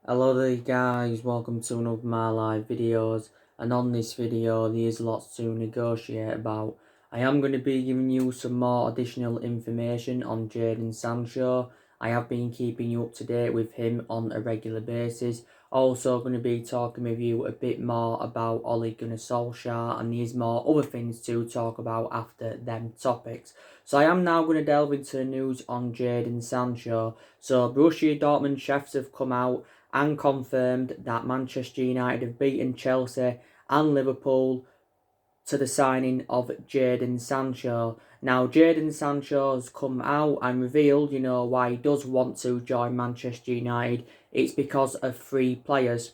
Hello there guys, welcome to another of my live videos, and on this video there is lots to negotiate about. I am going to be giving you some more additional information on Jadon Sancho. I have been keeping you up to date with him on a regular basis. Also going to be talking with you a bit more about Ole Gunnar Solskjaer, and there's more other things to talk about after them topics. So I am now going to delve into the news on Jadon Sancho. So Borussia Dortmund Cheifs have come out and confirmed that Manchester United have beaten Chelsea and Liverpool to the signing of Jadon Sancho. Now, Jadon Sancho has come out and revealed, why he does want to join Manchester United. It's because of three players.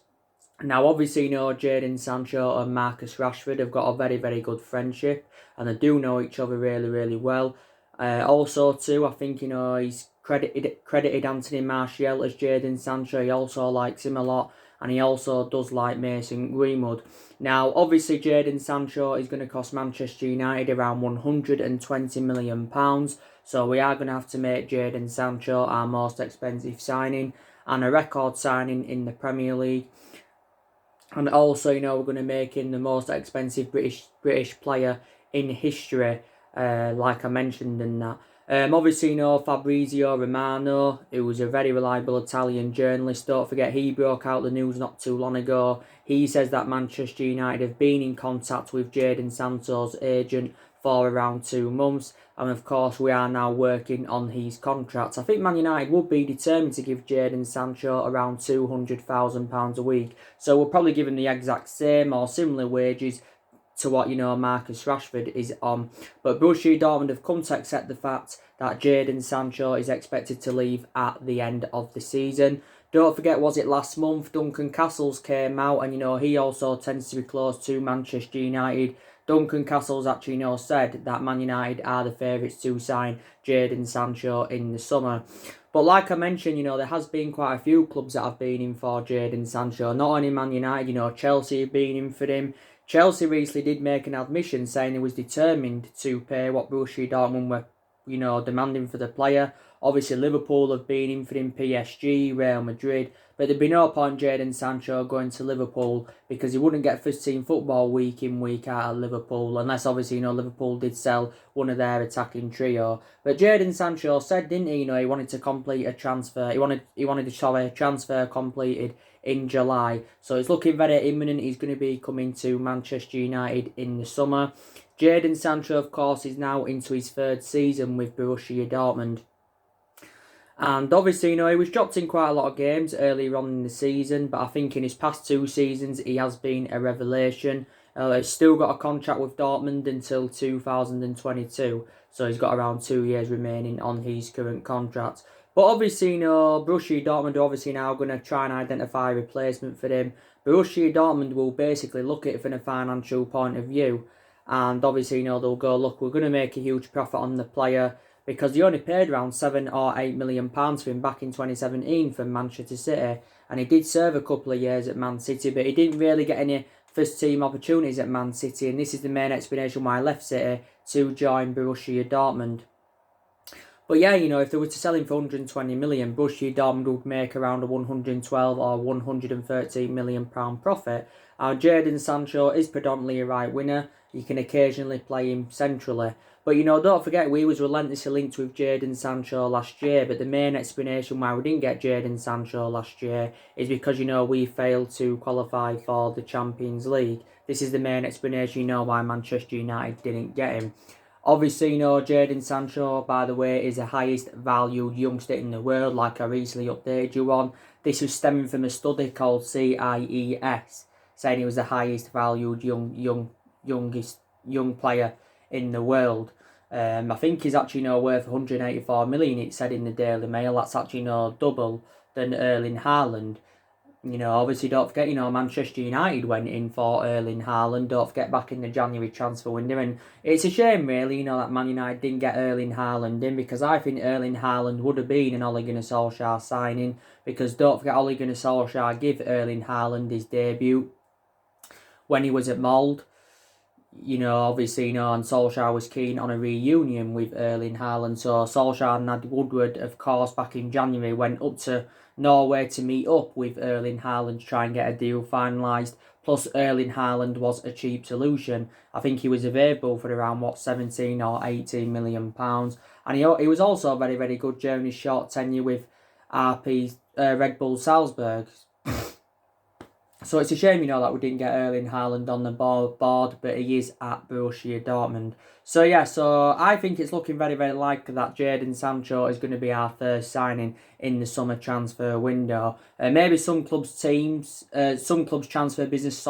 Now, obviously, Jadon Sancho and Marcus Rashford have got a very, very good friendship, and they do know each other really, really well. Also, too, I think, he's credited Anthony Martial as Jadon Sancho. He also likes him a lot, and he also does like Mason Greenwood. Now, obviously, Jadon Sancho is going to cost Manchester United around £120 million. So we are going to have to make Jadon Sancho our most expensive signing and a record signing in the Premier League. And also, we're going to make him the most expensive British player in history, like I mentioned in that. Obviously, Fabrizio Romano, who was a very reliable Italian journalist. Don't forget, he broke out the news not too long ago. He says that Manchester United have been in contact with Jadon Sancho's agent for around 2 months. And of course, we are now working on his contract. I think Man United would be determined to give Jadon Sancho around £200,000 a week. So we'll probably give him the exact same or similar wages to what, Marcus Rashford is on. But Borussia Dortmund have come to accept the fact that Jadon Sancho is expected to leave at the end of the season. Don't forget, was it last month, Duncan Castles came out and, he also tends to be close to Manchester United. Duncan Castles actually, said that Man United are the favourites to sign Jadon Sancho in the summer. But like I mentioned, there has been quite a few clubs that have been in for Jadon Sancho. Not only Man United, Chelsea have been in for him. Chelsea recently did make an admission saying he was determined to pay what Borussia Dortmund were, demanding for the player. Obviously, Liverpool have been in for him, PSG, Real Madrid. But there'd be no point Jadon Sancho going to Liverpool because he wouldn't get first team football week in, week out at Liverpool. Unless, obviously, Liverpool did sell one of their attacking trio. But Jadon Sancho said, didn't he, he wanted to complete a transfer. He wanted a transfer completed in July. So it's looking very imminent. He's going to be coming to Manchester United in the summer. Jadon Sancho, of course, is now into his third season with Borussia Dortmund. And obviously, he was dropped in quite a lot of games earlier on in the season, but I think in his past 2 seasons, he has been a revelation. He's still got a contract with Dortmund until 2022, so he's got around 2 years remaining on his current contract. But obviously, Borussia Dortmund are obviously now going to try and identify a replacement for him. Borussia Dortmund will basically look at it from a financial point of view. And obviously, they'll go, look, we're going to make a huge profit on the player, because he only paid around £7 or £8 million for him back in 2017 from Manchester City. And he did serve a couple of years at Man City, but he didn't really get any first team opportunities at Man City. And this is the main explanation why he left City to join Borussia Dortmund. But yeah, if they were to sell him for 120 million, Borussia Dortmund would make around a 112 or 113 million pound profit. Jadon Sancho is predominantly a right winger. You can occasionally play him centrally. But don't forget, we was relentlessly linked with Jadon Sancho last year. But the main explanation why we didn't get Jadon Sancho last year is because, we failed to qualify for the Champions League. This is the main explanation, why Manchester United didn't get him. Obviously, Jadon Sancho, by the way, is the highest valued youngster in the world, like I recently updated you on. This was stemming from a study called CIES, saying he was the highest valued young player in the world. I think he's actually worth 184 million. It said in the Daily Mail. That's actually double than Erling Haaland. Obviously, don't forget, Manchester United went in for Erling Haaland. Don't forget, back in the January transfer window. And it's a shame, really, that Man United didn't get Erling Haaland in, because I think Erling Haaland would have been an Ole Gunnar Solskjaer signing. Because don't forget, Ole Gunnar Solskjaer gave Erling Haaland his debut when he was at Mould. Obviously, and Solskjaer was keen on a reunion with Erling Haaland. So Solskjaer and Woodward, of course, back in January, went up to Norway to meet up with Erling Haaland to try and get a deal finalised. Plus, Erling Haaland was a cheap solution. I think he was available for around 17 or 18 million pounds, and he was also very, very good during his short tenure with Red Bull Salzburg. So it's a shame, that we didn't get Erling Haaland on the board, but he is at Borussia Dortmund. So I think it's looking very, very likely that Jadon Sancho is going to be our first signing in the summer transfer window. Maybe some clubs' transfer business,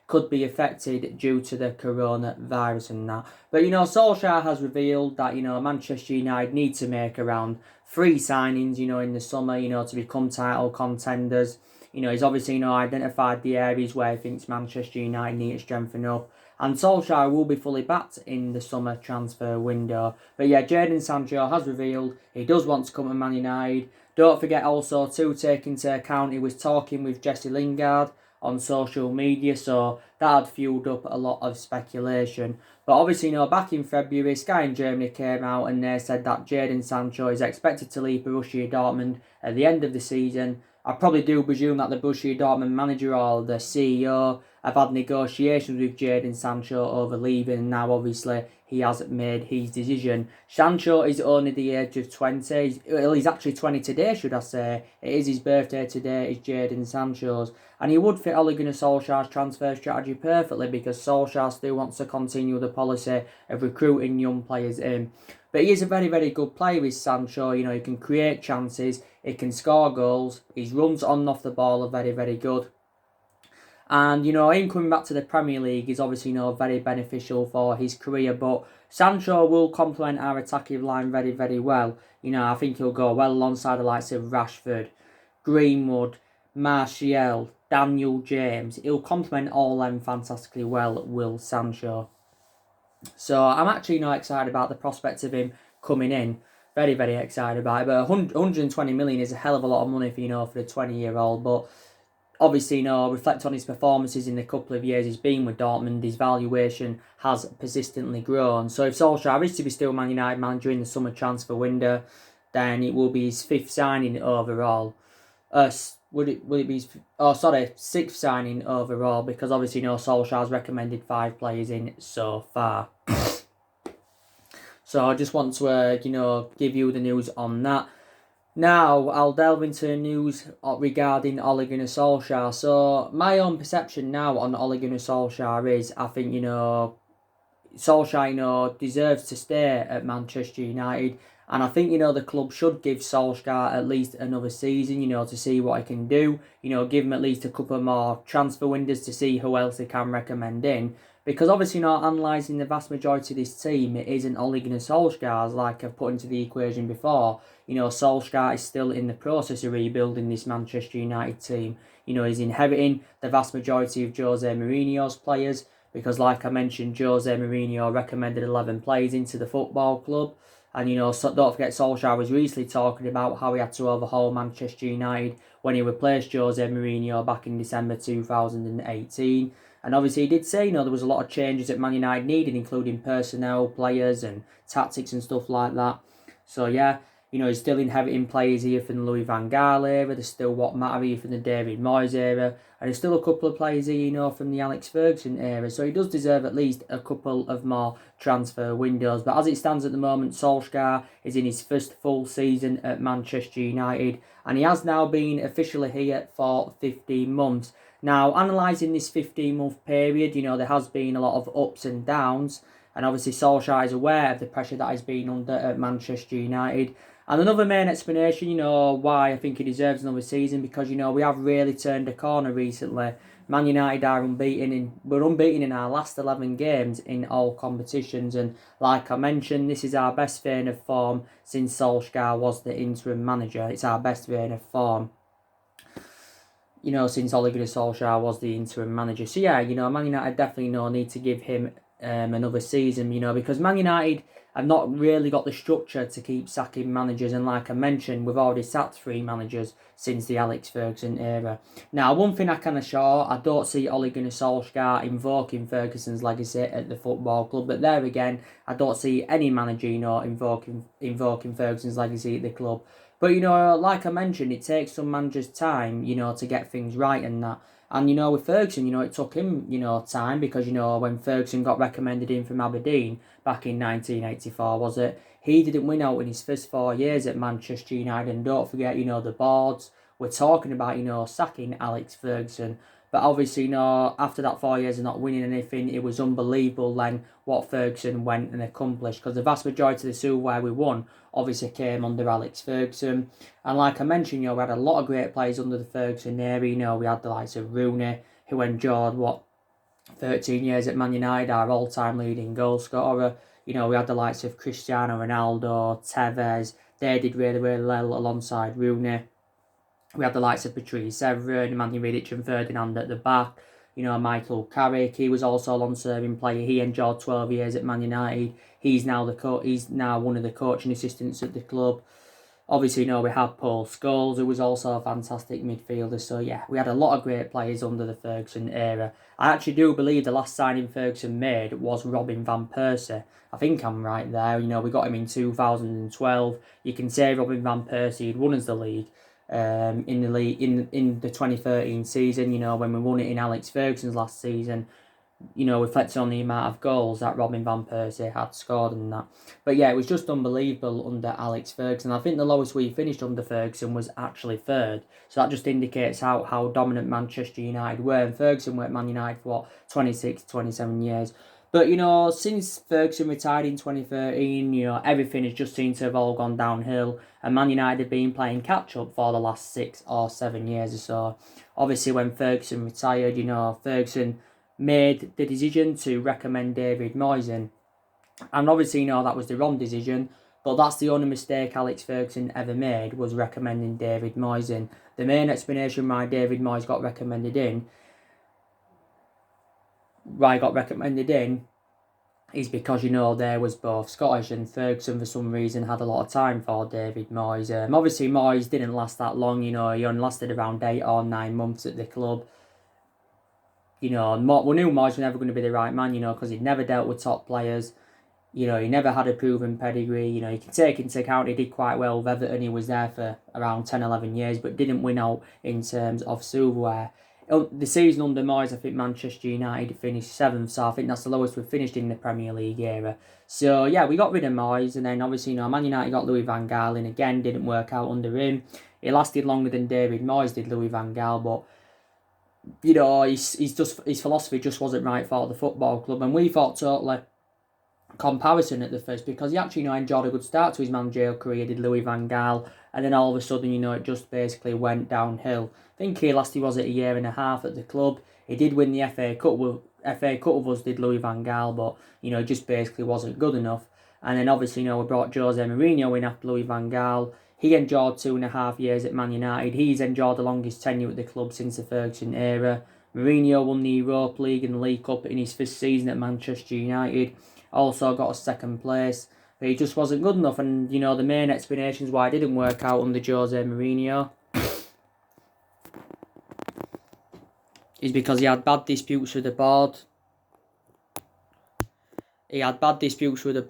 could be affected due to the coronavirus and that. But Solskjaer has revealed that Manchester United need to make around 3 signings, in the summer, to become title contenders. He's obviously, identified the areas where he thinks Manchester United need to strengthen up. And Solskjaer will be fully backed in the summer transfer window. But yeah, Jadon Sancho has revealed he does want to come to Man United. Don't forget also to take into account he was talking with Jesse Lingard on social media, so that had fueled up a lot of speculation. But obviously, back in February, Sky in Germany came out and they said that Jadon Sancho is expected to leave Borussia Dortmund at the end of the season. I probably do presume that the Borussia Dortmund manager or the CEO have had negotiations with Jadon Sancho over leaving, and now obviously he hasn't made his decision. Sancho is only the age of 20. Well, he's actually 20 today, should I say. It is his birthday today, it's Jadon Sancho's. And he would fit Ole Gunnar Solskjaer's transfer strategy perfectly because Solskjaer still wants to continue the policy of recruiting young players in. But he is a very, very good player, is Sancho. He can create chances, he can score goals, his runs on and off the ball are very, very good. And, him coming back to the Premier League is obviously, very beneficial for his career. But Sancho will complement our attacking line very, very well. I think he'll go well alongside the likes of Rashford, Greenwood, Martial, Daniel James. He'll complement all them fantastically well, will Sancho. So I'm actually excited about the prospect of him coming in. Very, very excited about it. But 120 million is a hell of a lot of money for the 20-year-old. But obviously, reflect on his performances in the couple of years he's been with Dortmund, his valuation has persistently grown. So if Solskjaer is to be still Man United manager in the summer transfer window, then it will be his 5th signing overall. Will it be his... Oh, sorry, 6th signing overall, because obviously, Solskjaer's recommended 5 players in so far. So I just want to, give you the news on that. Now, I'll delve into news regarding Ole Gunnar Solskjaer. So, my own perception now on Ole Gunnar Solskjaer is, I think, Solskjaer, deserves to stay at Manchester United. And I think, the club should give Solskjaer at least another season, to see what he can do. Give him at least a couple more transfer windows to see who else he can recommend in. Because obviously, analysing the vast majority of this team, it isn't Ole Gunnar Solskjaer's, like I've put into the equation before. Solskjaer is still in the process of rebuilding this Manchester United team. He's inheriting the vast majority of Jose Mourinho's players. Because like I mentioned, Jose Mourinho recommended 11 players into the football club. And, so don't forget, Solskjaer was recently talking about how he had to overhaul Manchester United when he replaced Jose Mourinho back in December 2018. And obviously he did say, there was a lot of changes that Man United needed, including personnel, players and tactics and stuff like that. So yeah, he's still inheriting players here from the Louis van Gaal era. There's still what matter here from the David Moyes era. And there's still a couple of players here, from the Alex Ferguson era. So he does deserve at least a couple of more transfer windows. But as it stands at the moment, Solskjaer is in his first full season at Manchester United. And he has now been officially here for 15 months. Now, analysing this 15-month period, there has been a lot of ups and downs. And obviously Solskjaer is aware of the pressure that he's been under at Manchester United. And another main explanation, why I think he deserves another season, because, we have really turned a corner recently. Man United are we're unbeaten in our last 11 games in all competitions. And like I mentioned, this is our best vein of form since Solskjaer was the interim manager. It's our best vein of form, since Ole Gunnar Solskjaer was the interim manager. So yeah, Man United definitely need to give him another season, because Man United have not really got the structure to keep sacking managers, and like I mentioned, we've already sacked 3 managers since the Alex Ferguson era. Now, one thing I can assure, I don't see Ole Gunnar Solskjaer invoking Ferguson's legacy at the football club, but there again, I don't see any manager, invoking Ferguson's legacy at the club. But, you know, like I mentioned, it takes some managers time, you know, to get things right and that. And, you know, with Ferguson, you know, it took him, you know, time because, you know, when Ferguson got recommended in from Aberdeen back in 1984, was it? He didn't win out in his first 4 years at Manchester United. And don't forget, you know, the boards were talking about, you know, sacking Alex Ferguson. But obviously, you know, after that 4 years of not winning anything, it was unbelievable then what Ferguson went and accomplished. Because the vast majority of the silverware we won obviously came under Alex Ferguson. And like I mentioned, you know, we had a lot of great players under the Ferguson era. You know, we had the likes of Rooney, who endured, 13 years at Man United, our all-time leading goal scorer. You know, we had the likes of Cristiano Ronaldo, Tevez. They did really, really well alongside Rooney. We had the likes of Patrice Evra, Nemanja Vidic and Ferdinand at the back. You know, Michael Carrick, he was also a long-serving player. He endured 12 years at Man United. He's now one of the coaching assistants at the club. Obviously, you know, we had Paul Scholes, who was also a fantastic midfielder. So, yeah, we had a lot of great players under the Ferguson era. I actually do believe the last signing Ferguson made was Robin van Persie. I think I'm right there. You know, we got him in 2012. You can say Robin van Persie had won us the league. In the 2013 season, you know, when we won it in Alex Ferguson's last season, you know, reflecting on the amount of goals that Robin van Persie had scored and that. But yeah, it was just unbelievable under Alex Ferguson. I think the lowest we finished under Ferguson was actually third. So that just indicates how dominant Manchester United were. And Ferguson were at Man United for 26, 27 years. But, you know, since Ferguson retired in 2013, you know, everything has just seemed to have all gone downhill. And Man United have been playing catch-up for the last 6 or 7 years or so. Obviously, when Ferguson retired, you know, Ferguson made the decision to recommend David Moyes in. And obviously, you know, that was the wrong decision. But that's the only mistake Alex Ferguson ever made, was recommending David Moyes in. The main explanation why David Moyes got recommended in is because, you know, there was both Scottish, and Ferguson for some reason had a lot of time for David Moyes. Obviously Moyes didn't last that long, you know, he only lasted around 8 or 9 months at the club. You know, we knew Moyes was never going to be the right man, you know, because he'd never dealt with top players. You know, he never had a proven pedigree. You know, you can take into account he did quite well with Everton. He was there for around 10, 11 years, but didn't win out in terms of silverware. The season under Moyes, I think Manchester United finished 7th, so I think that's the lowest we've finished in the Premier League era. So, yeah, we got rid of Moyes, and then obviously, you know, Man United got Louis van Gaal in again, didn't work out under him. He lasted longer than David Moyes did, Louis van Gaal, but, you know, his philosophy just wasn't right for the football club, and we thought totally comparison at the first, because he actually, you know, enjoyed a good start to his managerial career, did Louis van Gaal, and then all of a sudden, you know, it just basically went downhill. I think he lasted, was it, a year and a half at the club. He did win the FA Cup with us, did Louis van Gaal, but, you know, just basically wasn't good enough. And then obviously, you know, we brought Jose Mourinho in after Louis van Gaal. He enjoyed 2.5 years at Man United. He's enjoyed the longest tenure at the club since the Ferguson era. Mourinho won the Europa League and the League Cup in his first season at Manchester United. Also got a 2nd place, but he just wasn't good enough. And, you know, the main explanations why it didn't work out under Jose Mourinho is because he had bad disputes with the board. He had bad disputes with the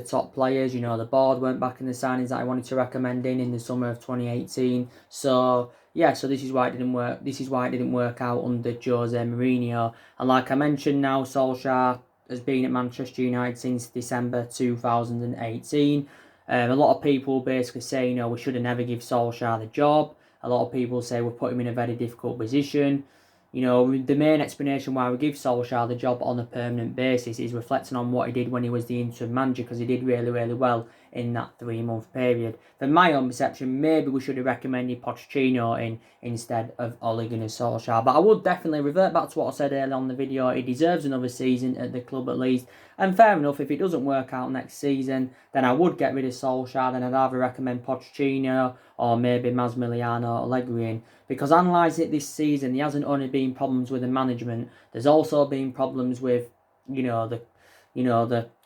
top players. You know, the board weren't backing the signings that I wanted to recommend in the summer of 2018. So, yeah, so this is why it didn't work. This is why it didn't work out under Jose Mourinho. And like I mentioned now, Solsjaker has been at Manchester United since December 2018. A lot of people basically say, you know, we should have never give Solskjaer the job. A lot of people say we put him in a very difficult position. You know, the main explanation why we give Solskjaer the job on a permanent basis is reflecting on what he did when he was the interim manager, because he did really, really well in that 3-month period. From my own perception, maybe we should have recommended Pochettino in instead of Ole Gunnar Solskjaer. But I would definitely revert back to what I said earlier on the video. He deserves another season at the club at least. And fair enough, if it doesn't work out next season, then I would get rid of Solskjaer. Then I'd either recommend Pochettino or maybe Massimiliano Allegri. Because analysing it this season, there hasn't only been problems with the management. There's also been problems with, the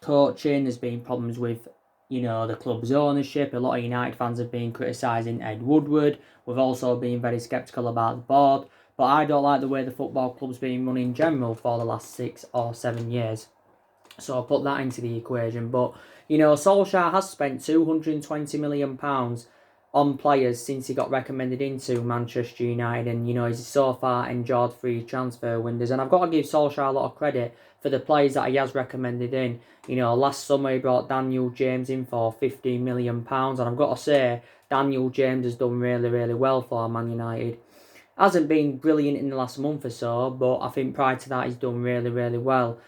coaching. There's been problems with, the club's ownership. A lot of United fans have been criticising Ed Woodward. We've also been very sceptical about the board. But I don't like the way the football club's been run in general for the last 6 or 7 years. So I'll put that into the equation. But, you know, Solskjaer has spent £220 million on players since he got recommended into Manchester United, and you know he's so far enjoyed 3 transfer windows. And I've got to give Solskjaer a lot of credit for the players that he has recommended in. You know, last summer he brought Daniel James in for £15 million, and I've got to say Daniel James has done really, really well for Man United. Hasn't been brilliant in the last month or so, but I think prior to that he's done really, really well.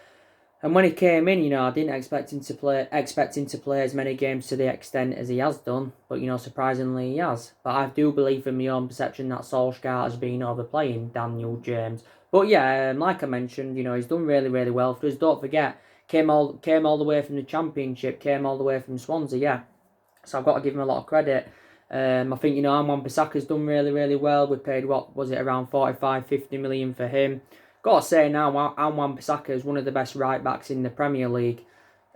And when he came in, you know, I didn't expect him to play as many games to the extent as he has done. But, you know, surprisingly he has. But I do believe from my own perception that Solskjaer has been overplaying Daniel James. But yeah, like I mentioned, you know, he's done really, really well for us. Don't forget, came all the way from the Championship, came all the way from Swansea, yeah. So I've got to give him a lot of credit. I think, you know, Wan-Bissaka's done really, really well. We paid, what was it, around 45-50 million for him. Got to say now, Wan-Bissaka is one of the best right-backs in the Premier League.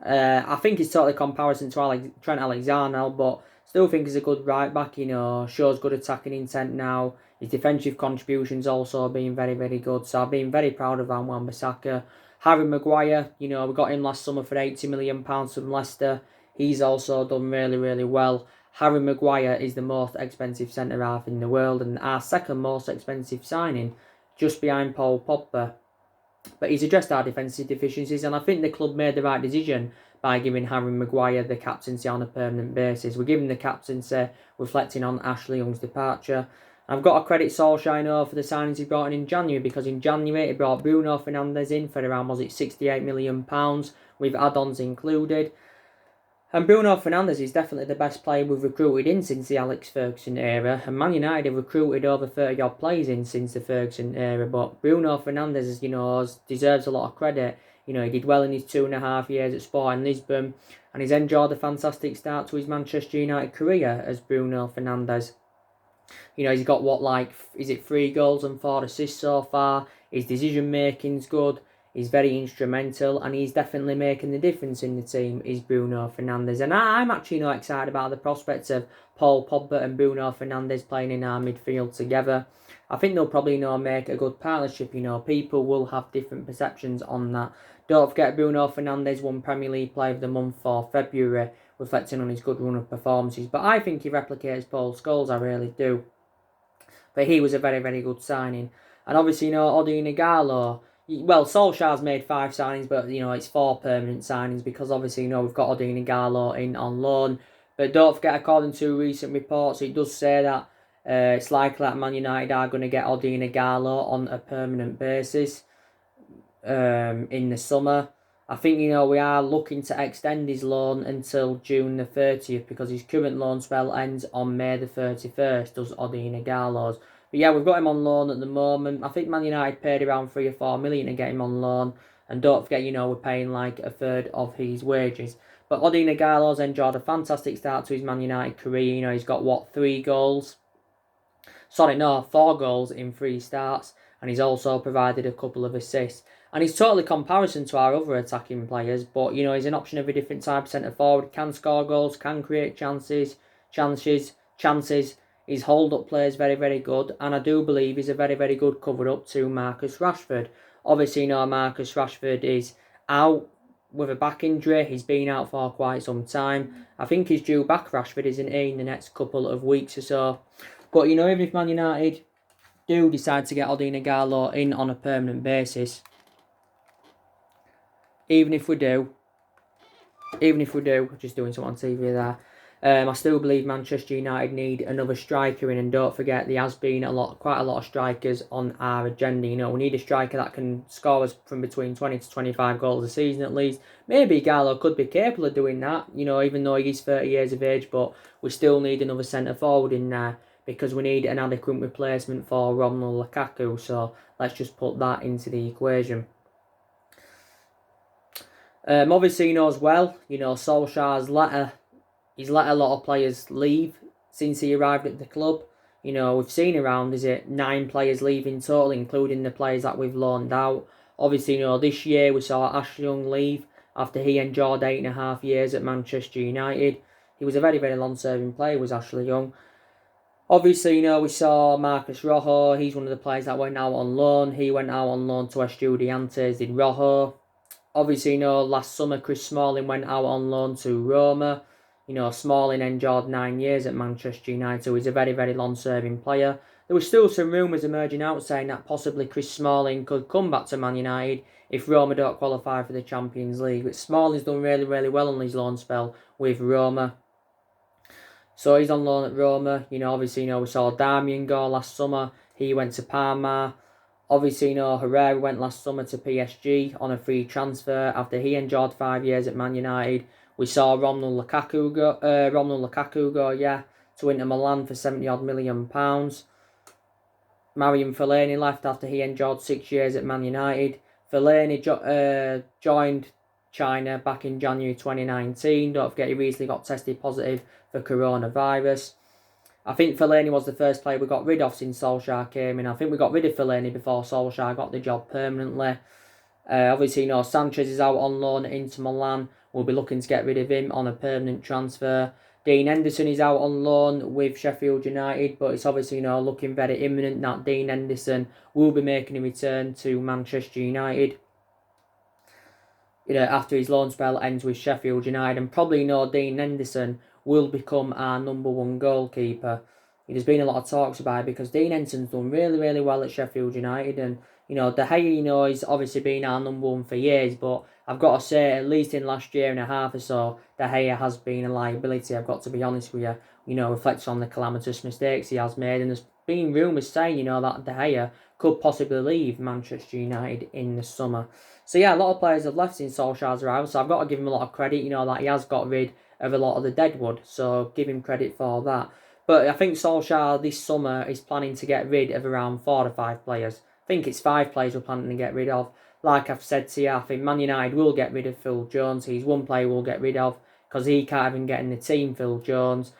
I think he's totally comparison to Trent Alexander, but still think he's a good right-back, you know, shows good attacking intent now. His defensive contributions also been very, very good. So I've been very proud of Wan-Bissaka. Harry Maguire, you know, we got him last summer for £80 million from Leicester. He's also done really, really well. Harry Maguire is the most expensive centre-half in the world and our second most expensive signing, just behind Paul Pogba. But he's addressed our defensive deficiencies, and I think the club made the right decision by giving Harry Maguire the captaincy on a permanent basis. We're giving the captaincy reflecting on Ashley Young's departure. I've got to credit Solskjaer for the signings he brought in January, because in January he brought Bruno Fernandes in for around, was it £68 million, with add-ons included. And Bruno Fernandes is definitely the best player we've recruited in since the Alex Ferguson era. And Man United have recruited over 30 odd players in since the Ferguson era. But Bruno Fernandes, you know, deserves a lot of credit. You know, he did well in his 2.5 years at Sporting Lisbon. And he's enjoyed a fantastic start to his Manchester United career as Bruno Fernandes. You know, he's got is it 3 goals and 4 assists so far. His decision making's good. He's very instrumental, and he's definitely making the difference in the team, is Bruno Fernandes. And I'm actually, you know, excited about the prospects of Paul Pogba and Bruno Fernandes playing in our midfield together. I think they'll probably, you know, make a good partnership. You know, people will have different perceptions on that. Don't forget, Bruno Fernandes won Premier League Player of the Month for February, reflecting on his good run of performances. But I think he replicates Paul's goals, I really do. But he was a very, very good signing. And obviously, you know, Odion Ighalo, well, Solskjaer's made 5 signings, but, you know, it's 4 permanent signings because, obviously, you know, we've got Odion Ighalo in on loan. But don't forget, according to recent reports, it does say that it's likely that Man United are going to get Odion Ighalo on a permanent basis in the summer. I think, you know, we are looking to extend his loan until June the 30th because his current loan spell ends on May the 31st, does Odion Ighalo's. But yeah, we've got him on loan at the moment. I think Man United paid around 3 or 4 million to get him on loan. And don't forget, you know, we're paying like a third of his wages. But Odion Ighalo's enjoyed a fantastic start to his Man United career. You know, he's got, 4 goals in 3 starts. And he's also provided a couple of assists. And he's totally comparison to our other attacking players. But, you know, he's an option of a different type of centre-forward. Can score goals, can create chances. His hold-up play is very, very good. And I do believe he's a very, very good cover-up to Marcus Rashford. Obviously, you know, Marcus Rashford is out with a back injury. He's been out for quite some time. I think he's due back, Rashford, isn't he, in the next couple of weeks or so. But, you know, even if Man United do decide to get Odion Ighalo in on a permanent basis, even if we do, just doing something on TV there, I still believe Manchester United need another striker in, and don't forget there has been quite a lot of strikers on our agenda. You know, we need a striker that can score us from between 20 to 25 goals a season at least. Maybe Gallo could be capable of doing that, you know, even though he's 30 years of age, but we still need another centre forward in there because we need an adequate replacement for Romelu Lukaku. So let's just put that into the equation. Obviously, you know as well, you know, Solskjaer's he's let a lot of players leave since he arrived at the club. You know, we've seen around, 9 players leave in total, including the players that we've loaned out. Obviously, you know, this year we saw Ashley Young leave after he endured 8.5 years at Manchester United. He was a very, very long-serving player, was Ashley Young. Obviously, you know, we saw Marcus Rojo. He's one of the players that went out on loan. He went out on loan to Estudiantes, did Rojo. Obviously, last summer Chris Smalling went out on loan to Roma. Smalling endured 9 years at Manchester United, so he's a very, very long-serving player. There were still some rumours emerging out saying that possibly Chris Smalling could come back to Man United if Roma don't qualify for the Champions League. But Smalling's done really, really well on his loan spell with Roma. So he's on loan at Roma. Obviously, we saw Darmian go last summer. He went to Parma. Obviously, Herrera went last summer to PSG on a free transfer after he endured 5 years at Man United. We saw Romelu Lukaku go, to Inter Milan for £70 million. Marian Fellaini left after he endured 6 years at Man United. Fellaini joined China back in January 2019. Don't forget, he recently got tested positive for coronavirus. I think Fellaini was the first player we got rid of since Solsjaker came in. I think we got rid of Fellaini before Solskjaer got the job permanently. Obviously, Sanchez is out on loan at Inter Milan. We'll be looking to get rid of him on a permanent transfer. Dean Henderson is out on loan with Sheffield United, but it's obviously looking very imminent that Dean Henderson will be making a return to Manchester United. After his loan spell ends with Sheffield United, and probably Dean Henderson will become our number one goalkeeper. There's been a lot of talks about it because Dean Henderson's done really, really well at Sheffield United, and De Gea, he's obviously been our number one for years, but I've got to say, at least in last year and a half or so, De Gea has been a liability. I've got to be honest with you. Reflecting on the calamitous mistakes he has made, and there's been rumours saying, that De Gea could possibly leave Manchester United in the summer. So yeah, a lot of players have left since Solskjaer's arrival, so I've got to give him a lot of credit, that he has got rid of a lot of the deadwood, so give him credit for that. But I think Solskjaer this summer is planning to get rid of around 4 to 5 players. I think it's 5 players we're planning to get rid of. Like I've said to you, I think Man United will get rid of Phil Jones. He's one player we'll get rid of because he can't even get in the team, Phil Jones.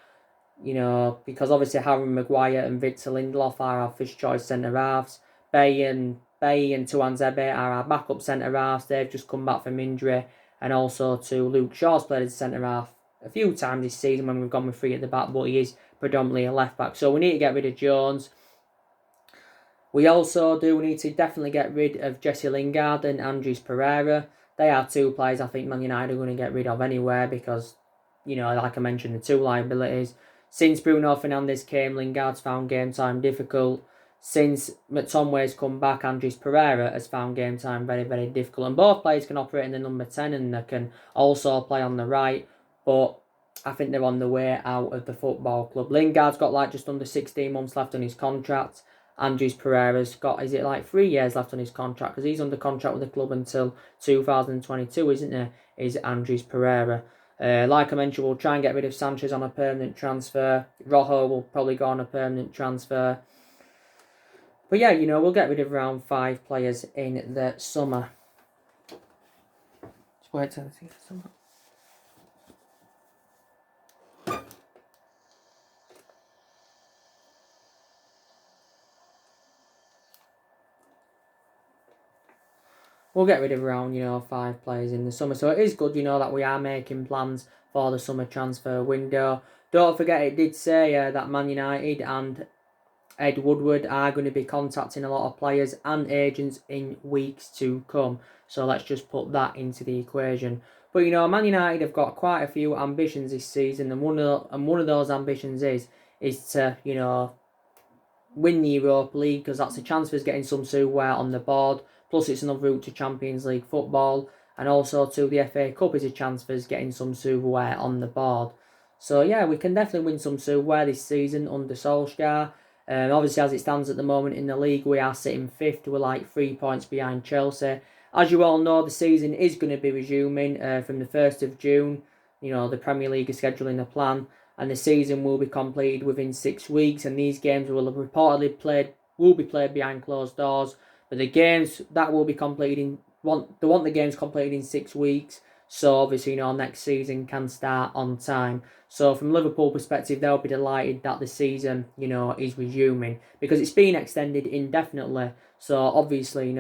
Because obviously Harry Maguire and Victor Lindelof are our first choice centre-halves. Bay and Tuanzebe are our backup centre-halves. They've just come back from injury. And also to Luke Shaw's played as a centre-half a few times this season when we've gone with 3 at the back, but he is predominantly a left-back. So we need to get rid of Jones. We also do need to definitely get rid of Jesse Lingard and Andres Pereira. They are 2 players I think Man United are going to get rid of anywhere because, like I mentioned, the 2 liabilities. Since Bruno Fernandes came, Lingard's found game time difficult. Since McTominay's come back, Andres Pereira has found game time very, very difficult. And both players can operate in the number 10 and they can also play on the right. But I think they're on the way out of the football club. Lingard's got just under 16 months left on his contract. Andres Pereira's got, 3 years left on his contract? Because he's under contract with the club until 2022, isn't he? Is Andres Pereira. Like I mentioned, we'll try and get rid of Sanchez on a permanent transfer. Rojo will probably go on a permanent transfer. But yeah, we'll get rid of around 5 players in the summer. Just wait till I see the summer. We'll get rid of around, 5 players in the summer. So it is good, that we are making plans for the summer transfer window. Don't forget, it did say that Man United and Ed Woodward are going to be contacting a lot of players and agents in weeks to come. So let's just put that into the equation. But Man United have got quite a few ambitions this season, and one of those ambitions is to win the Europa League, because that's a chance for us getting some silverware on the board. Plus, it's another route to Champions League football, and also to the FA Cup is a chance for us getting some silverware on the board. So yeah, we can definitely win some silverware this season under Solskjaer. Obviously, as it stands at the moment in the league, we are sitting 5th. We're 3 points behind Chelsea. As you all know, the season is going to be resuming from the 1st of June. The Premier League is scheduling a plan, and the season will be completed within 6 weeks. And these games will be played behind closed doors. But the games that will be completed they want the games completed in 6 weeks. So obviously, next season can start on time. So from Liverpool perspective, they'll be delighted that the season, is resuming, because it's been extended indefinitely. So obviously,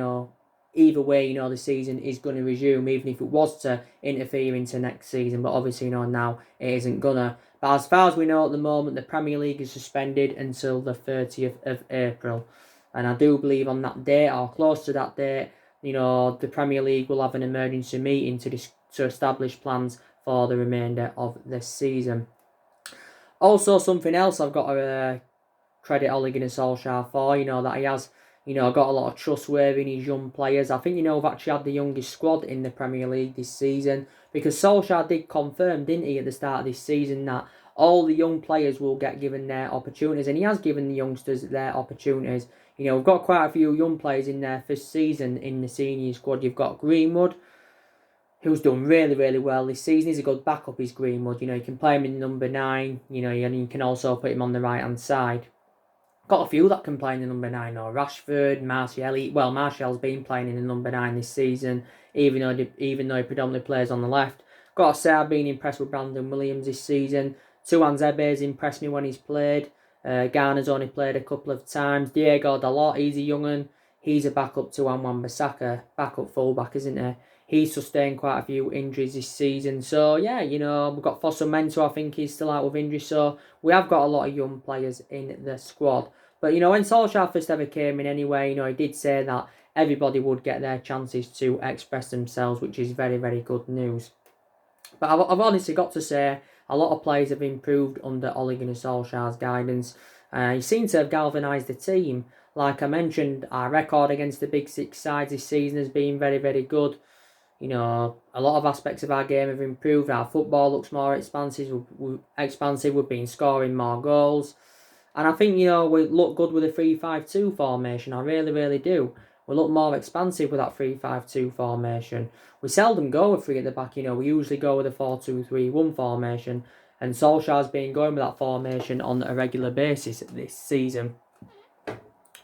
either way, the season is going to resume, even if it was to interfere into next season. But obviously, now it isn't gonna. But as far as we know at the moment, the Premier League is suspended until the 30th of April. And I do believe on that date, or close to that date, the Premier League will have an emergency meeting to establish plans for the remainder of this season. Also, something else I've got to credit Ole Gunnar Solskjaer for, that he has, got a lot of trustworthy in his young players. I think, we've actually had the youngest squad in the Premier League this season, because Solskjaer did confirm, didn't he, at the start of this season, that all the young players will get given their opportunities, and he has given the youngsters their opportunities. We've got quite a few young players in their first season in the senior squad. You've got Greenwood, who's done really, really well this season. He's a good backup, is Greenwood. You can play him in number 9, and you can also put him on the right-hand side. Got a few that can play in the number 9, or Rashford, Martial. Well, Martial's been playing in the number 9 this season, even though he predominantly plays on the left. Got to say, I've been impressed with Brandon Williams this season. Tuan Zebe's impressed me when he's played. Garner's only played a couple of times. Diego Dalot, he's a young'un. He's a backup to Wan-Bissaka, backup fullback, isn't he? He's sustained quite a few injuries this season. So, yeah, we've got Fosu-Mensah, I think he's still out with injury. So, we have got a lot of young players in the squad. But, when Solskjaer first ever came in anyway, he did say that everybody would get their chances to express themselves, which is very, very good news. But I've honestly got to say, a lot of players have improved under Ole Gunnar Solskjaer's guidance. He seems to have galvanised the team. Like I mentioned, our record against the Big Six sides this season has been very, very good. A lot of aspects of our game have improved. Our football looks more expansive. We've been scoring more goals. And I think, we look good with a 3-5-2 formation. I really, really do. We look more expansive with that 3-5-2 formation. We seldom go with 3 at the back. We usually go with a 4-2-3-1 formation. And Solskjaer's been going with that formation on a regular basis this season.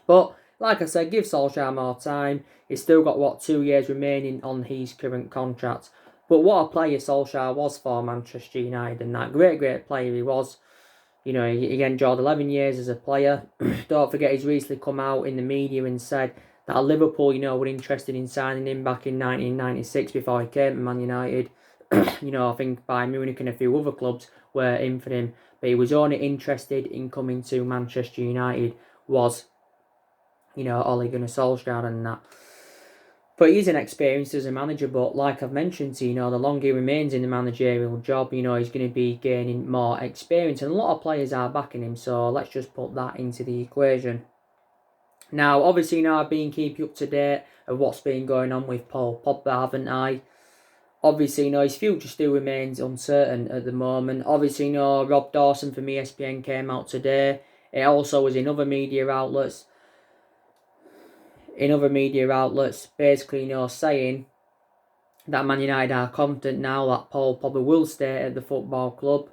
But, like I said, give Solskjaer more time. He's still got, 2 years remaining on his current contract. But what a player Solskjaer was for Manchester United, and that great player he was. He enjoyed 11 years as a player. Don't forget, he's recently come out in the media and said that Liverpool, were interested in signing him back in 1996 before he came to Man United. I think Bayern Munich and a few other clubs were in for him. But he was only interested in coming to Manchester United, was Ole Gunnar Solskjaer and that. But he's inexperienced as a manager, but like I've mentioned to the longer he remains in the managerial job, he's going to be gaining more experience. And a lot of players are backing him, so let's just put that into the equation. Now, obviously, I've been keeping up to date of what's been going on with Paul Pogba, haven't I? Obviously, his future still remains uncertain at the moment. Obviously, Rob Dawson from ESPN came out today. It also was in other media outlets. Basically, saying that Man United are confident now that Paul Pogba will stay at the football club.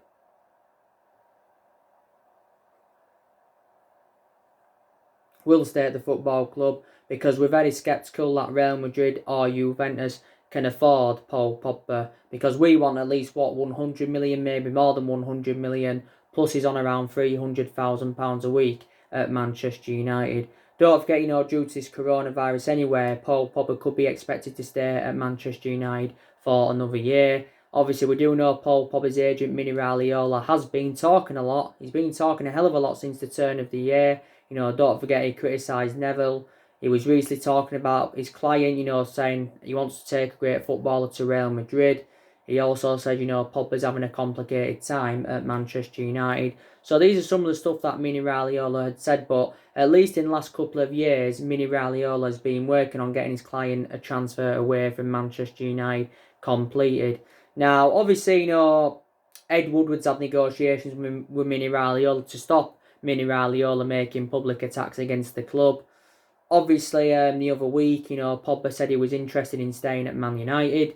Because we're very sceptical that Real Madrid or Juventus can afford Paul Pogba, because we want at least 100 million, maybe more than 100 million, plus he's on around £300,000 a week at Manchester United. Don't forget, due to this coronavirus anyway, Paul Pogba could be expected to stay at Manchester United for another year. Obviously, we do know Paul Pogba's agent, Mini Raiola, has been talking a lot. He's been talking a hell of a lot since the turn of the year. Don't forget, he criticised Neville. He was recently talking about his client, saying he wants to take a great footballer to Real Madrid. He also said, Pogba's having a complicated time at Manchester United. So these are some of the stuff that Mini Raiola had said, but at least in the last couple of years, Mini Raiola has been working on getting his client a transfer away from Manchester United completed. Now, obviously, Ed Woodward's had negotiations with Mini Raiola to stop Mini Raiola making public attacks against the club. Obviously, the other week, Pogba said he was interested in staying at Man United,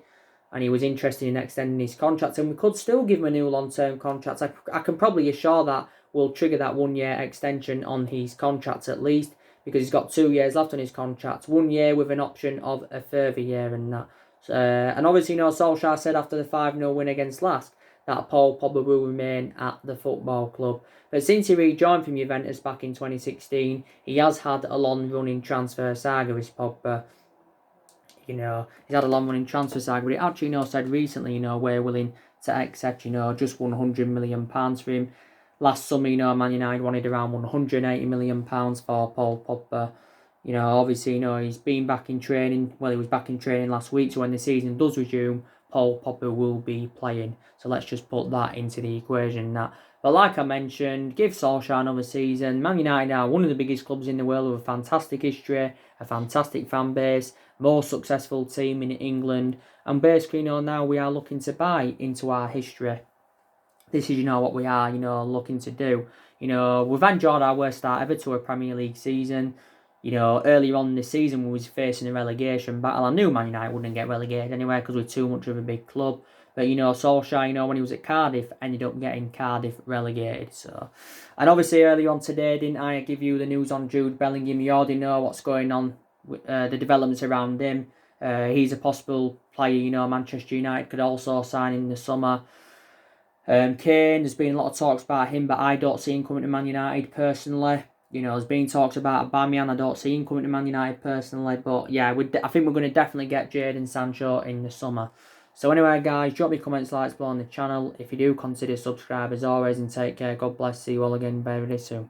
and he was interested in extending his contract, and we could still give him a new long-term contract. I can probably assure that we'll trigger that 1-year extension on his contract at least, because he's got 2 years left on his contract, 1 year with an option of a further year and that. And obviously, Solskjaer said after the 5-0 win against Lask that Paul Pogba will remain at the football club. But since he rejoined from Juventus back in 2016, he has had a long-running transfer saga with Pogba. He's had a long-running transfer saga, but he actually, said recently, we're willing to accept, just £100 million for him. Last summer, Man United wanted around £180 million for Paul Pogba. You know, obviously, you know, he's been back in training. Well, he was back in training last week, so when the season does resume, Paul Popper will be playing. So let's just put that into the equation. But like I mentioned, give Solskjaer another season. Man United are one of the biggest clubs in the world with a fantastic history, a fantastic fan base, most successful team in England, and basically, you know, now we are looking to buy into our history. This is, you know, what we are, you know, looking to do. You know, we've enjoyed our worst start ever to a Premier League season. You know, earlier on in the season, we was facing a relegation battle. I knew Man United wouldn't get relegated anyway because we're too much of a big club. But, you know, Solskjaer, you know, when he was at Cardiff, ended up getting Cardiff relegated. So, and obviously, earlier on today, didn't I give you the news on Jude Bellingham? You already know what's going on with the developments around him. He's a possible player, you know, Manchester United could also sign in the summer. Kane, there's been a lot of talks about him, but I don't see him coming to Man United personally. You know, there's been talks about Aubameyang. I don't see him coming to Man United personally. But yeah, I think we're going to definitely get Jadon Sancho in the summer. So anyway, guys, drop me comments, likes below on the channel. If you do, consider subscribe as always, and take care. God bless. See you all again very soon.